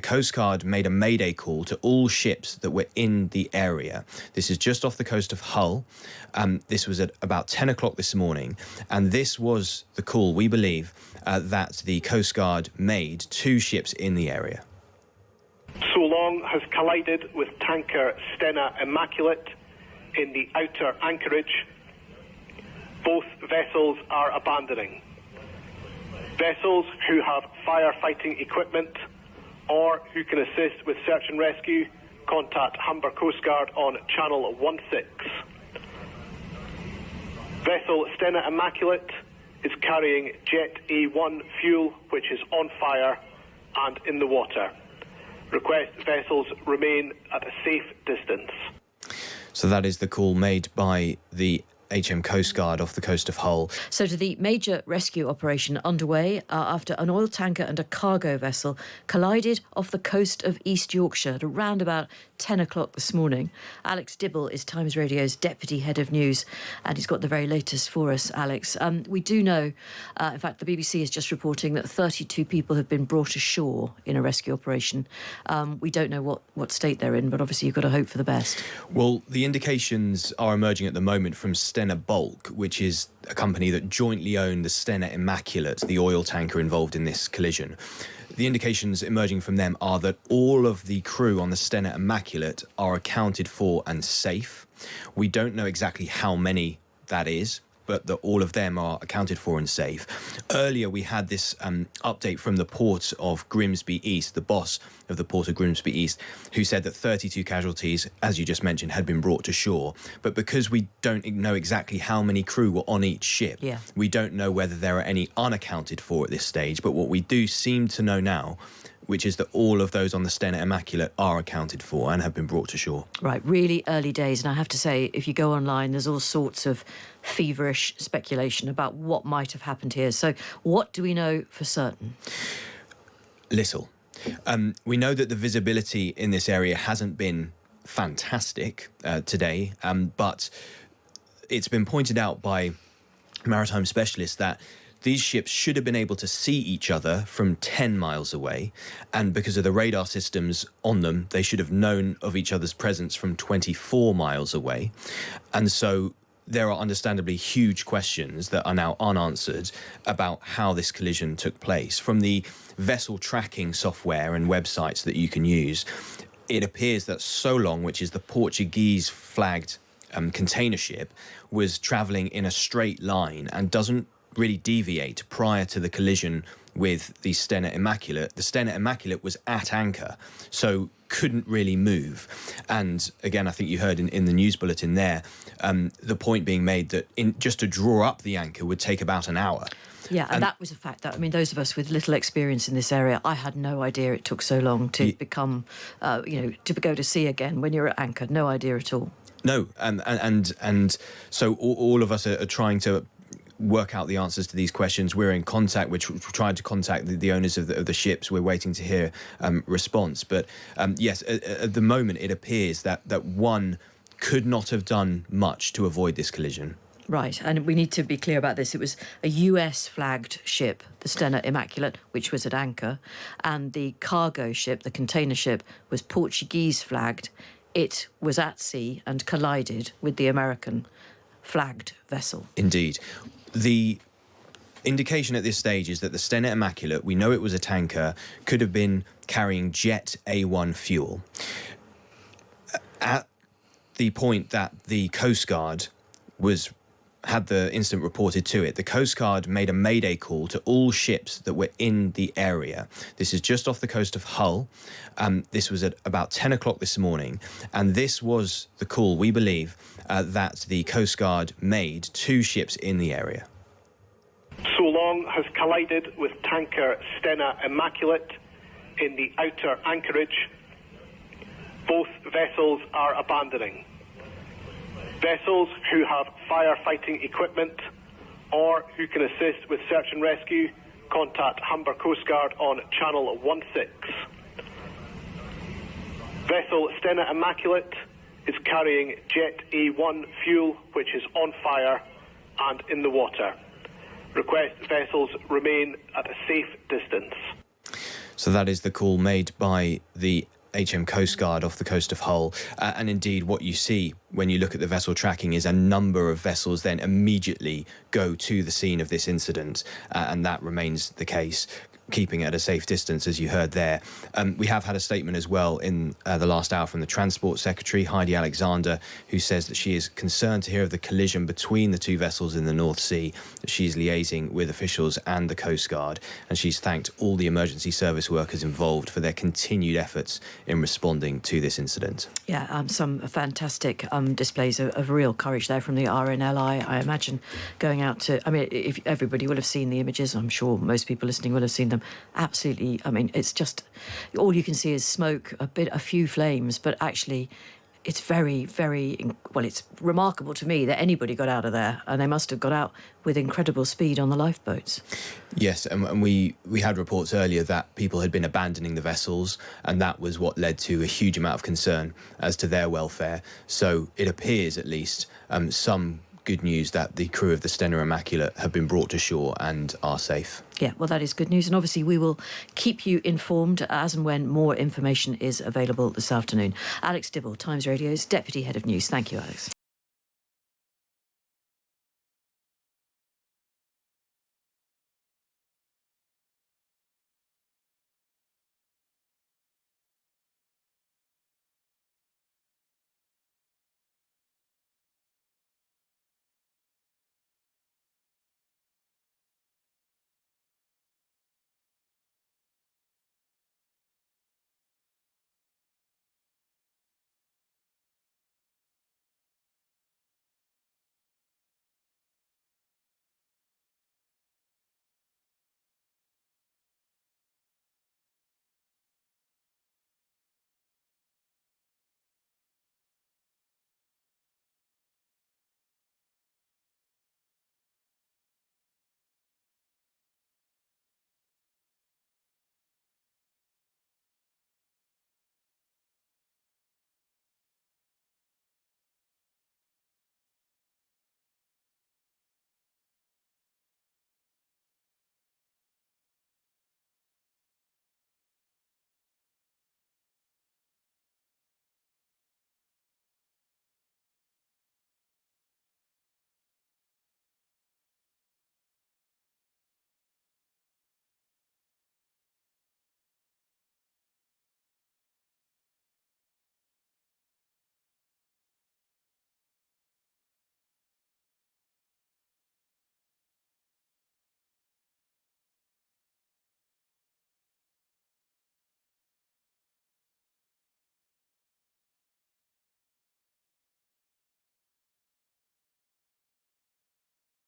Coast Guard made a mayday call to all ships that were in the area. This is just off the coast of Hull. This was at about 10 o'clock this morning, and this was the call, we believe, that the Coast Guard made to ships in the area. So Long has collided with tanker Stena Immaculate in the outer anchorage. Both vessels are abandoning. Vessels who have firefighting equipment or who can assist with search and rescue, contact Humber Coast Guard on channel 16. Vessel Stena Immaculate is carrying Jet A1 fuel, which is on fire and in the water. Request vessels remain at a safe distance. So that is the call made by the HM Coast Guard off the coast of Hull. So to the major rescue operation underway after an oil tanker and a cargo vessel collided off the coast of East Yorkshire at around about 10 o'clock this morning. Alex Dibble is Times Radio's Deputy Head of News, and he's got the very latest for us, Alex. We do know, in fact, the BBC is just reporting that 32 people have been brought ashore in a rescue operation. We don't know what state they're in, but obviously you've got to hope for the best. Well, the indications are emerging at the moment from Stena Bulk, which is a company that jointly own the Stena Immaculate, the oil tanker involved in this collision. The indications emerging from them are that all of the crew on the Stena Immaculate are accounted for and safe. We don't know exactly how many that is, but that all of them are accounted for and safe. Earlier, we had this update from the port of Grimsby East, the boss of the port of Grimsby East, who said that 32 casualties, as you just mentioned, had been brought to shore. But because we don't know exactly how many crew were on each ship, we don't know whether there are any unaccounted for at this stage. But what we do seem to know now, which is that all of those on the Stena Immaculate are accounted for and have been brought to shore. Right, really early days. And I have to say, if you go online, there's all sorts of feverish speculation about what might have happened here. So what do we know for certain? Little. We know that the visibility in this area hasn't been fantastic today, but it's been pointed out by maritime specialists that these ships should have been able to see each other from 10 miles away, and because of the radar systems on them, they should have known of each other's presence from 24 miles away. And so there are understandably huge questions that are now unanswered about how this collision took place. From the vessel tracking software and websites that you can use, it appears that So Long, which is the Portuguese-flagged container ship, was travelling in a straight line and doesn't really deviate prior to the collision with the Stena Immaculate. The Stena Immaculate was at anchor, so couldn't really move. And again, I think you heard in the news bulletin there, the point being made that just to draw up the anchor would take about an hour. Yeah, and that was a fact. That, I mean, those of us with little experience in this area, I had no idea it took so long to become, to go to sea again when you're at anchor. No idea at all. No, and so all of us are trying to work out the answers to these questions. We're in contact. We're trying to contact the owners of the ships. We're waiting to hear response. But yes, at the moment, it appears that one could not have done much to avoid this collision. Right, and we need to be clear about this. It was a US-flagged ship, the Stena Immaculate, which was at anchor, and the cargo ship, the container ship, was Portuguese-flagged. It was at sea and collided with the American-flagged vessel. Indeed. The indication at this stage is that the Stena Immaculate, we know it was a tanker, could have been carrying Jet A1 fuel. At the point that the Coast Guard had the incident reported to it, the Coast Guard made a mayday call to all ships that were in the area. This is just off the coast of Hull. This was at about 10 o'clock this morning, and this was the call, we believe, that the Coast Guard made to ships in the area. So Long has collided with tanker Stena Immaculate in the outer anchorage. Both vessels are abandoning. Vessels who have firefighting equipment or who can assist with search and rescue, contact Humber Coast Guard on channel 16. Vessel Stena Immaculate is carrying Jet A1 fuel, which is on fire and in the water. Request vessels remain at a safe distance. So that is the call made by the HM Coast Guard off the coast of Hull. And indeed, what you see when you look at the vessel tracking is a number of vessels then immediately go to the scene of this incident. And that remains the case, keeping it at a safe distance, as you heard there. We have had a statement as well in the last hour from the Transport Secretary, Heidi Alexander, who says that she is concerned to hear of the collision between the two vessels in the North Sea, that she's liaising with officials and the Coast Guard, and she's thanked all the emergency service workers involved for their continued efforts in responding to this incident. Yeah, some fantastic displays of real courage there from the RNLI. I imagine going out to, I mean, if everybody will have seen the images, I'm sure most people listening will have seen them. Absolutely. I mean, it's just all you can see is smoke, a few flames, but actually it's very, very, well, it's remarkable to me that anybody got out of there, and they must have got out with incredible speed on the lifeboats. Yes, and we had reports earlier that people had been abandoning the vessels, and that was what led to a huge amount of concern as to their welfare. So it appears, at least, some good news that the crew of the Stena Immaculate have been brought to shore and are safe. Yeah, well, that is good news. And obviously we will keep you informed as and when more information is available this afternoon. Alex Dibble, Times Radio's Deputy Head of News. Thank you, Alex.